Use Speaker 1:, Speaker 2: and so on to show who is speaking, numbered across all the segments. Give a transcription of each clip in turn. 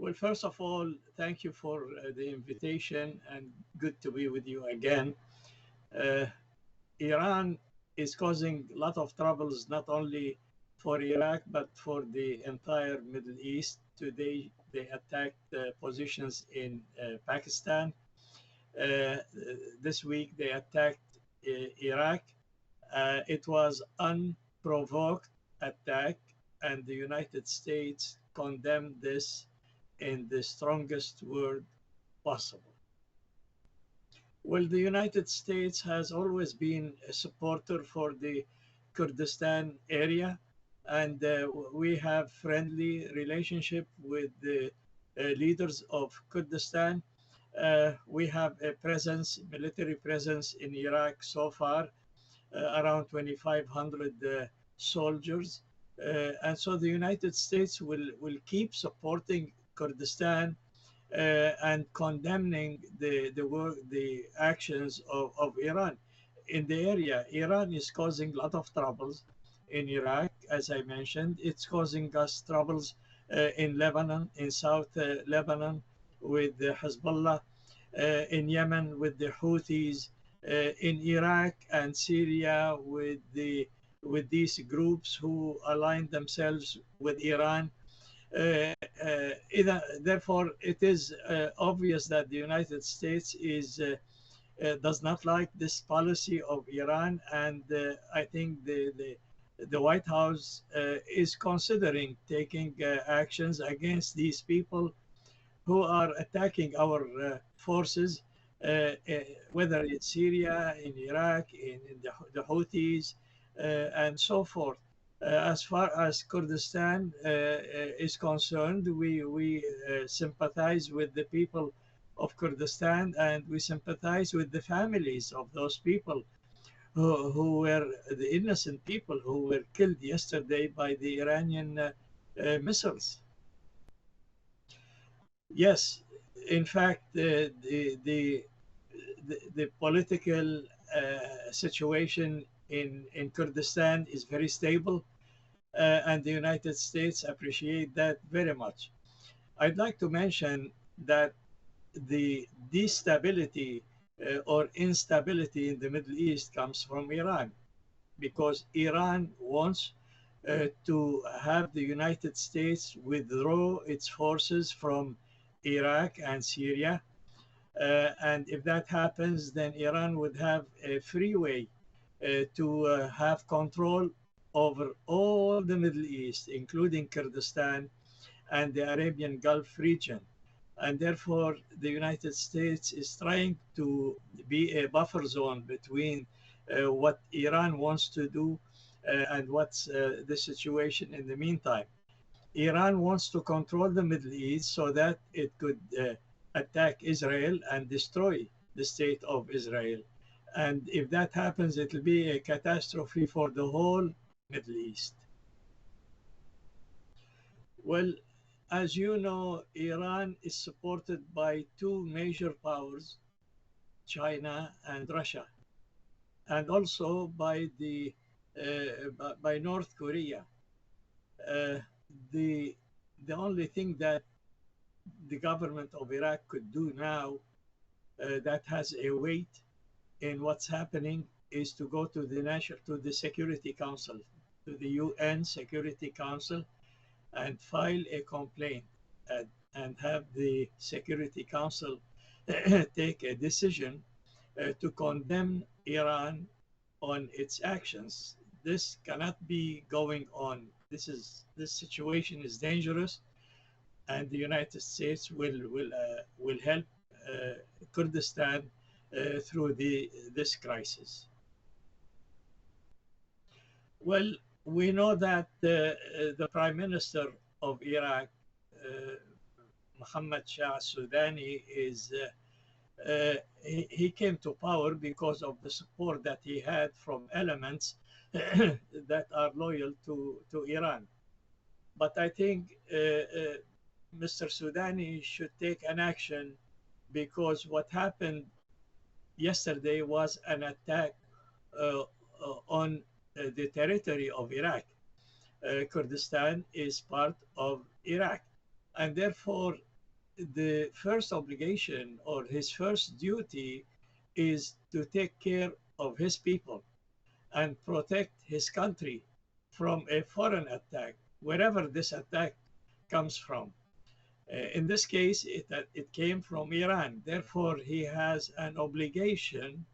Speaker 1: Well, first of all, thank you for the invitation and good to be with you again. Uh, Iran is causing a lot of troubles, not only for Iraq, but for the entire Middle East. Today, they attacked positions in Pakistan. Uh, this week, they attacked Iraq. It was unprovoked attack, and the United States condemned this in the strongest word possible. Well, the United States has always been a supporter for the Kurdistan area, and we have friendly relationship with the leaders of Kurdistan. We have a presence, military presence in Iraq so far, around 2,500 soldiers. And so the United States will keep supporting Kurdistan and condemning the actions of Iran in the area. Iran is causing a lot of troubles in Iraq, as I mentioned. It's causing us troubles in Lebanon, in South Lebanon with the Hezbollah, in Yemen with the Houthis, in Iraq and Syria with these groups who aligned themselves with Iran. Therefore, it is obvious that the United States does not like this policy of Iran, and I think the White House is considering taking actions against these people who are attacking our forces, whether in Syria, in Iraq, in the Houthis, and so forth. As far as Kurdistan is concerned, we sympathize with the people of Kurdistan, and we sympathize with the families of those people who were the innocent people who were killed yesterday by the Iranian missiles. Yes, in fact, the political situation in Kurdistan is very stable, and the United States appreciate that very much. I'd like to mention that the destability or instability in the Middle East comes from Iran, because Iran wants to have the United States withdraw its forces from Iraq and Syria. And if that happens, then Iran would have a free way to have control over all the Middle East, including Kurdistan and the Arabian Gulf region. And therefore, the United States is trying to be a buffer zone between what Iran wants to do and what's the situation in the meantime. Iran wants to control the Middle East so that it could attack Israel and destroy the state of Israel. And if that happens, it will be a catastrophe for the whole Middle East. Well, as you know, Iran is supported by two major powers, China and Russia, and also by by North Korea. Uh, the only thing that the government of Iraq could do now that has a weight in what's happening is to go to the Security Council, to the UN Security Council, and file a complaint and have the Security Council take a decision to condemn Iran on its actions. This cannot be going on. This situation is dangerous, and the United States will help Kurdistan through this crisis. Well, we know that the Prime Minister of Iraq, Mohammed Shah Sudani, he came to power because of the support that he had from elements that are loyal to Iran. But I think Mr. Sudani should take an action, because what happened yesterday was an attack on the territory of Iraq. Kurdistan is part of Iraq, and therefore the first obligation or his first duty is to take care of his people and protect his country from a foreign attack, wherever this attack comes from. In this case, it came from Iran. Therefore, he has an obligation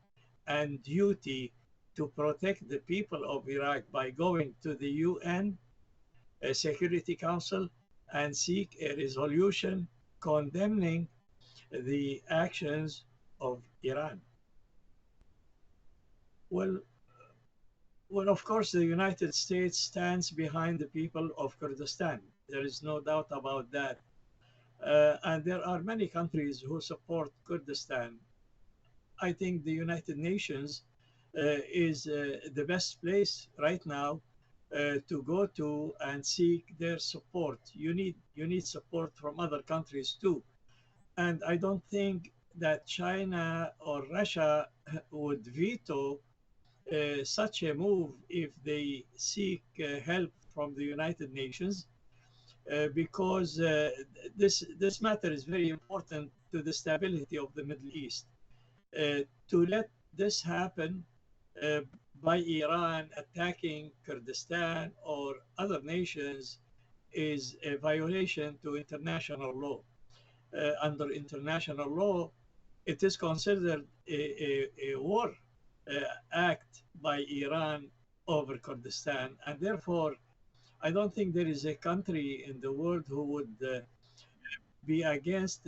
Speaker 1: and duty to protect the people of Iraq by going to the UN Security Council and seek a resolution condemning the actions of Iran. Well, of course, the United States stands behind the people of Kurdistan. There is no doubt about that. And there are many countries who support Kurdistan. I think the United Nations is the best place right now to go to and seek their support. You need support from other countries too. And I don't think that China or Russia would veto such a move if they seek help from the United Nations, because this matter is very important to the stability of the Middle East. To let this happen uh, by Iran attacking Kurdistan or other nations is a violation to international law. Under international law, it is considered a war act by Iran over Kurdistan, and therefore, I don't think there is a country in the world who would be against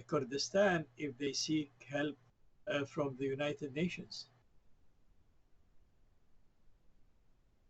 Speaker 1: Kurdistan if they seek help from the United Nations.